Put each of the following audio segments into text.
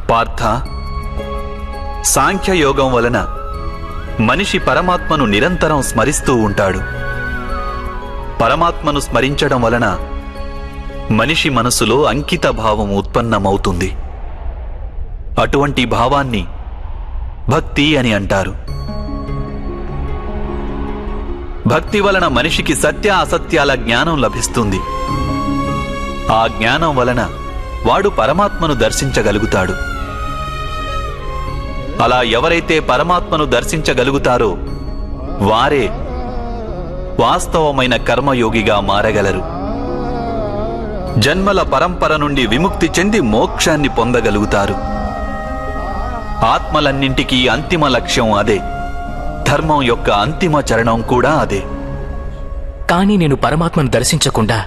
పార్థ, సాంఖ్యయోగం వలన మనిషి పరమాత్మను నిరంతరం స్మరిస్తూ ఉంటాడు. పరమాత్మను స్మరించడం వలన మనిషి మనసులో అంకిత భావం ఉత్పన్నమవుతుంది. అటువంటి భావాన్ని భక్తి అని అంటారు. భక్తి వలన మనిషికి సత్య అసత్యాల జ్ఞానం లభిస్తుంది. ఆ జ్ఞానం వలన వాడు పరమాత్మను దర్శించగలుగుతాడు. అలా ఎవరైతే పరమాత్మను దర్శించగలుగుతారో వారే వాస్తవమైన కర్మయోగిగా మారగలరు. జన్మల పరంపర నుండి విముక్తి చెంది మోక్షాన్ని పొందగలుగుతారు. ఆత్మలన్నింటికీ అంతిమ లక్ష్యం అదే. ధర్మం యొక్క అంతిమ చరణం కూడా అదే. కానీ నేను పరమాత్మను దర్శించకుండా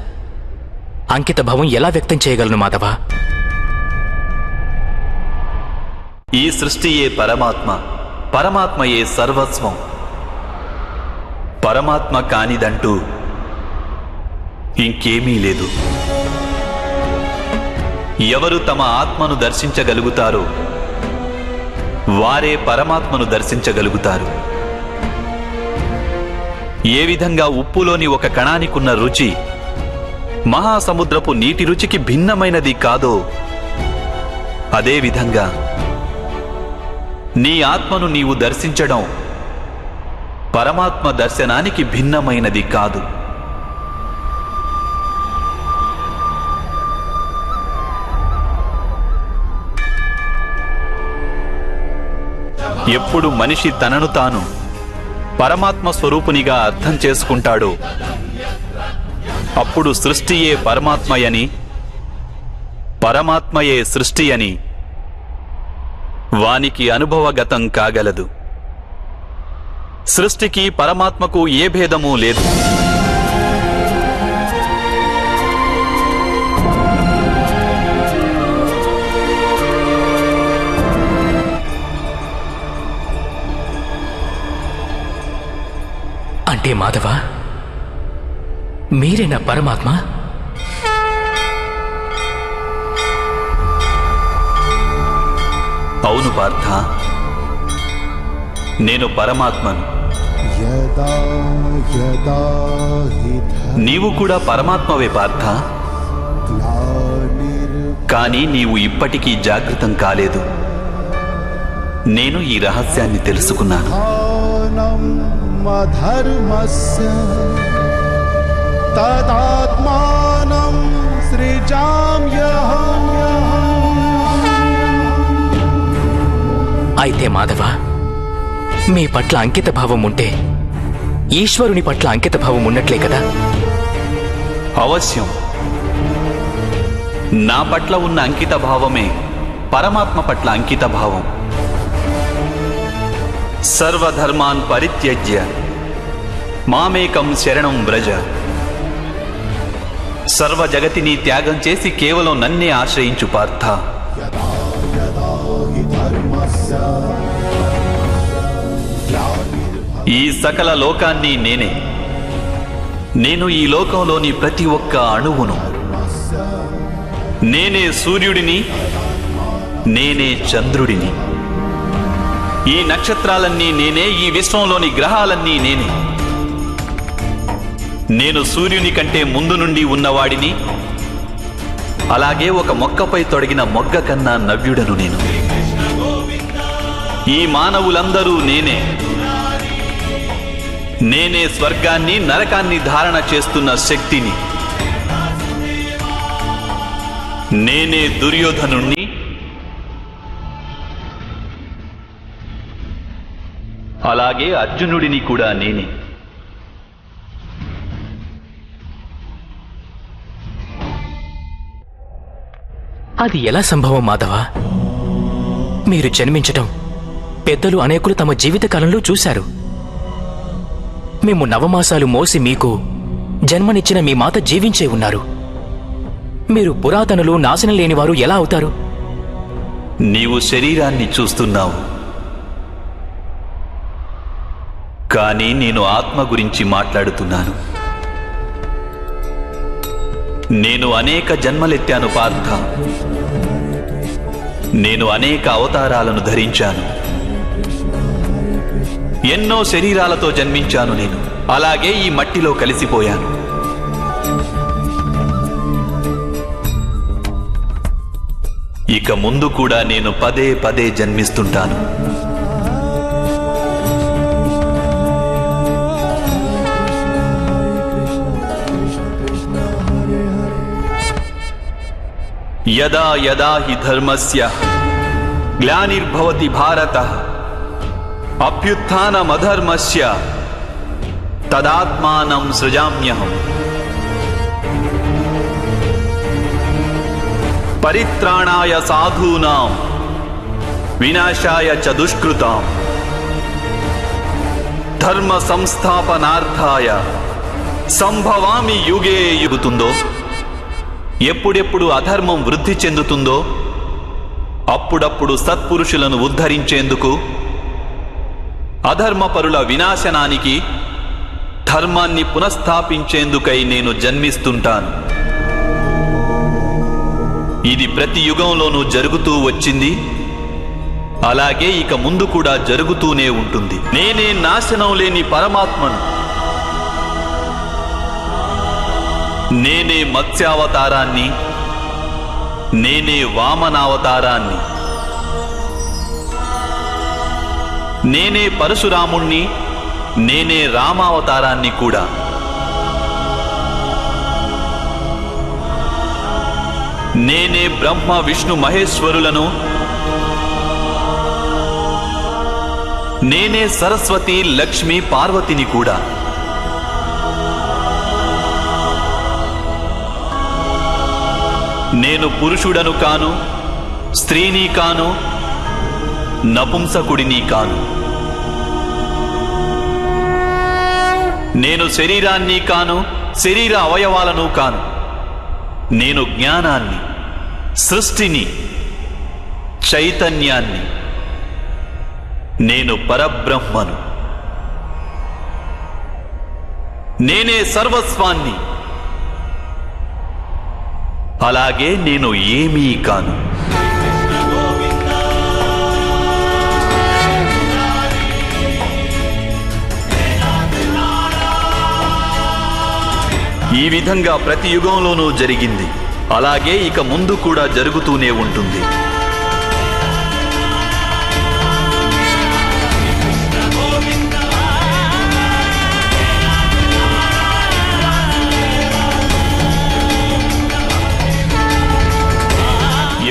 అంకిత భావం ఎలా వ్యక్తం చేయగలను మాధవ? ఈ సృష్టియే పరమాత్మ, పరమాత్మయే సర్వస్వం. పరమాత్మ కానిదంటూ ఇంకేమీ లేదు. ఎవరు తమ ఆత్మను దర్శించగలుగుతారో వారే పరమాత్మను దర్శించగలుగుతారు. ఏ విధంగా ఉప్పులోని ఒక కణానికున్న రుచి మహాసముద్రపు నీటి రుచికి భిన్నమైనది కాదో, అదేవిధంగా నీ ఆత్మను నీవు దర్శించడం పరమాత్మ దర్శనానికి భిన్నమైనది కాదు. ఎప్పుడు మనిషి తనను తాను పరమాత్మ స్వరూపునిగా అర్థం చేసుకుంటాడో అప్పుడు సృష్టియే పరమాత్మయని, పరమాత్మయే సృష్టి అని వానికి అనుభవగతం కాగలదు. సృష్టికి పరమాత్మకు ఏ భేదమూ లేదు. అంటే మాధవ, మీరేనా పరమాత్మ? అవును పార్థ, నేను పరమాత్మను. నీవు కూడా పరమాత్మవే పార్థ. కానీ నీవు ఇప్పటికీ జాగృతం కాలేదు. నేను ఈ రహస్యాన్ని తెలుసుకున్నాను. తదాత్మానం సృజామ్యహం. అయితే మాధవ, మీ పట్ల అంకిత భావం ఉంటే ఈశ్వరుని పట్ల అంకిత భావం ఉన్నట్లే కదా? అవశ్యం. నా పట్ల ఉన్న అంకిత భావమే పరమాత్మ పట్ల అంకిత భావం. సర్వధర్మాన్ పరిత్యజ్య మామేకం శరణం వ్రజ. సర్వ జగతిని త్యాగం చేసి కేవలం నన్నే ఆశ్రయించు పార్థ. ఈ సకల లోకాన్ని నేనే. నేను ఈ లోకంలోని ప్రతి ఒక్క అణువును. నేనే సూర్యుడిని, నేనే చంద్రుడిని. ఈ నక్షత్రాలన్నీ నేనే, ఈ విశ్వంలోని గ్రహాలన్నీ నేనే. నేను సూర్యుని కంటే ముందు నుండి ఉన్నవాడిని. అలాగే ఒక మొక్కపై తొడిగిన మొగ్గ కన్నా నవ్యుడను నేను. ఈ మానవులందరూ నేనే. నేనే స్వర్గాన్ని నరకాన్ని ధారణ చేస్తున్న శక్తిని. నేనే దుర్యోధనుణ్ణి, అలాగే అర్జునుడిని కూడా నేనే. అది ఎలా సంభవం మాధవ? మీరు జన్మించటం పెద్దలు అనేకులు తమ జీవితకాలంలో చూశారు. మేము నవమాసాలు మోసి మీకు జన్మనిచ్చిన మీ మాత జీవించే ఉన్నారు. మీరు పురాతనులు, నాశనం లేనివారు ఎలా అవుతారు? నీవు శరీరాన్ని చూస్తున్నావు, కానీ నేను ఆత్మ గురించి మాట్లాడుతున్నాను. నేను అనేక జన్మలెత్తాను పార్థ. నేను అనేక అవతారాలను ధరించాను, ఎన్నో శరీరాలతో జన్మించాను. నేను అలాగే ఈ మట్టిలో కలిసిపోయాను. ఇక ముందు కూడా నేను పదే పదే జన్మిస్తుంటాను. యదా యదా హి ధర్మస్య గ్లానిర్భవతి భారతః అభ్యుత్థానమధర్మస్య తదాత్మానం సృజామ్యహం. పరిత్రాణాయ సాధూనాం వినాశాయ చ దుష్కృతాం ధర్మ సంస్థాపనార్థాయ సంభవామి యుగే యుగుతుందో, ఎప్పుడెప్పుడు అధర్మం వృద్ధి చెందుతుందో అప్పుడప్పుడు సత్పురుషులను ఉద్ధరించేందుకు, అధర్మపరుల వినాశనానికి, ధర్మాన్ని పునఃస్థాపించేందుకై నేను జన్మిస్తుంటాను. ఇది ప్రతి యుగంలోనూ జరుగుతూ వచ్చింది, అలాగే ఇక ముందు కూడా జరుగుతూనే ఉంటుంది. నేనే నాశనం లేని పరమాత్మను. నేనే మత్స్యావతారాన్ని, నేనే వామనావతారాన్ని, నేనే పరశురాముణ్ణి, నేనే రామావతారాన్ని కూడా. నేనే బ్రహ్మ విష్ణు మహేశ్వరులను, నేనే సరస్వతి లక్ష్మి పార్వతిని కూడా. నేను పురుషుడను కాను, స్త్రీని కాను, నపుంసకుడిని కాను. నేను శరీరాన్ని కాను, శరీర అవయవాలను కాను. నేను జ్ఞానాన్ని, సృష్టిని, చైతన్యాన్ని. నేను పరబ్రహ్మను. నేనే సర్వస్వాన్ని. అలాగే నేను ఏమీ కాను. ఈ విధంగా ప్రతి యుగంలోనూ జరిగింది, అలాగే ఇక ముందు కూడా జరుగుతూనే ఉంటుంది.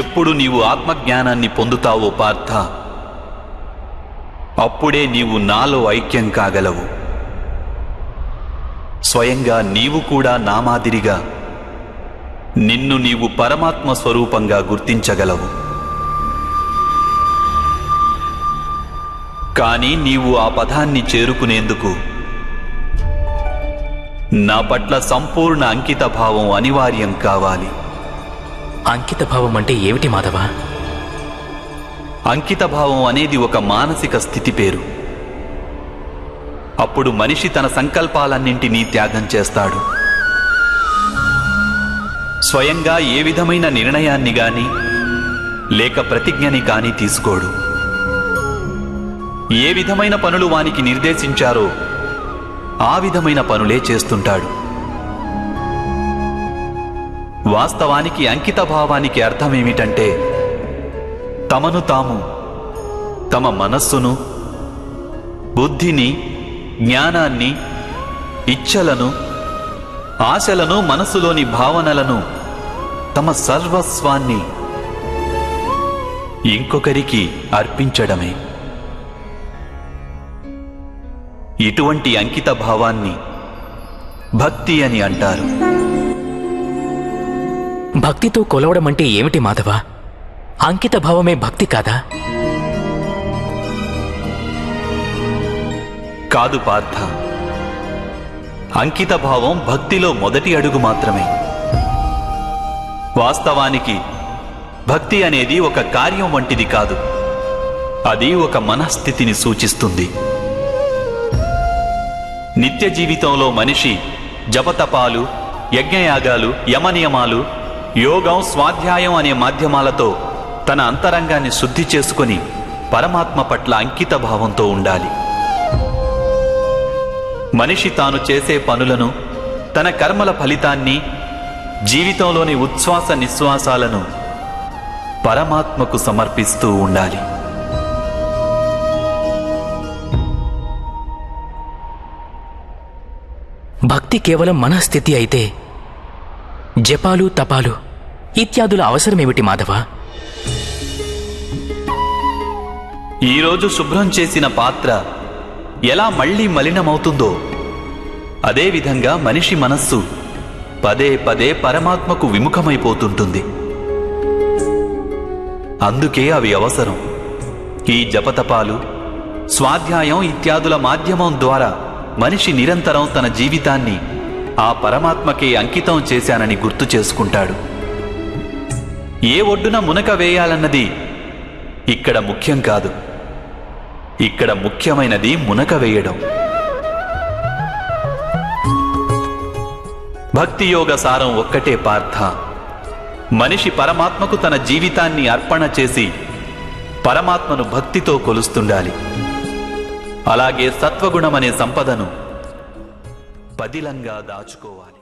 ఎప్పుడు నీవు ఆత్మజ్ఞానాన్ని పొందుతావో పార్థ, అప్పుడే నీవు నాలో ఐక్యం కాగలవు. స్వయంగా నీవు కూడా నా మాదిరిగా నిన్ను నీవు పరమాత్మ స్వరూపంగా గుర్తించగలవు. కానీ నీవు ఆ పదాన్ని చేరుకునేందుకు నా పట్ల సంపూర్ణ అంకిత భావం అనివార్యం కావాలి. అంకిత భావం అంటే ఏమిటి మాధవ? అంకిత భావం అనేది ఒక మానసిక స్థితి పేరు. అప్పుడు మనిషి తన సంకల్పాలన్నింటినీ త్యాగం చేస్తాడు. స్వయంగా ఏ విధమైన నిర్ణయాన్ని గాని లేక ప్రతిజ్ఞని కాని తీసుకోడు. ఏ విధమైన పనులు వానికి నిర్దేశించారో ఆ విధమైన పనులే చేస్తుంటాడు. వాస్తవానికి అంకిత భావానికి అర్థమేమిటంటే, తమను తాము, తమ మనస్సును, బుద్ధిని, జ్ఞానాన్ని, ఇచ్ఛలను, ఆశలను, మనసులోని భావనలను, తమ సర్వస్వాన్ని ఇంకొకరికి అర్పించడమే. ఇటువంటి అంకిత భావాన్ని భక్తి అని అంటారు. భక్తితో కొలవడం అంటే ఏమిటి మాధవ? అంకిత భావమే భక్తి కాదా? కాదు పార్థ, అంకిత భావం భక్తిలో మొదటి అడుగు మాత్రమే. వాస్తవానికి భక్తి అనేది ఒక కార్యం వంటిది కాదు, అది ఒక మనస్థితిని సూచిస్తుంది. నిత్య జీవితంలో మనిషి జపతపాలు, యజ్ఞయాగాలు, యమనియమాలు, యోగం, స్వాధ్యాయం అనే మాధ్యమాలతో తన అంతరంగాన్ని శుద్ధి చేసుకొని పరమాత్మ పట్ల అంకిత భావంతో ఉండాలి. మనిషి తాను చేసే పనులను, తన కర్మల ఫలితాన్ని, జీవితంలోని ఉచ్ఛ్వాస నిశ్వాసాలను పరమాత్మకు సమర్పిస్తూ ఉండాలి. భక్తి కేవలం మనస్థితి అయితే జపాలు, తపాలు ఇత్యాదుల అవసరమేమిటి మాధవ? ఈరోజు శుభ్రం చేసిన పాత్ర ఎలా మళ్లీ మలినమవుతుందో అదేవిధంగా మనిషి మనస్సు పదే పదే పరమాత్మకు విముఖమైపోతుంటుంది. అందుకే అవి అవసరం. ఈ జపతపాలు, స్వాధ్యాయం ఇత్యాదుల మాధ్యమం ద్వారా మనిషి నిరంతరం తన జీవితాన్ని ఆ పరమాత్మకే అంకితం చేశానని గుర్తు చేసుకుంటాడు. ఏ ఒడ్డున మునక వేయాలన్నది ఇక్కడ ముఖ్యం కాదు. ఇక్కడ ముఖ్యమైనది మునక వేయడం. భక్తి యోగ సారం ఒక్కటే పార్థ. మనిషి పరమాత్మకు తన జీవితాన్ని అర్పణ చేసి పరమాత్మను భక్తితో కొలుస్తుండాలి. అలాగే సత్వగుణమనే సంపదను పదిలంగా దాచుకోవాలి.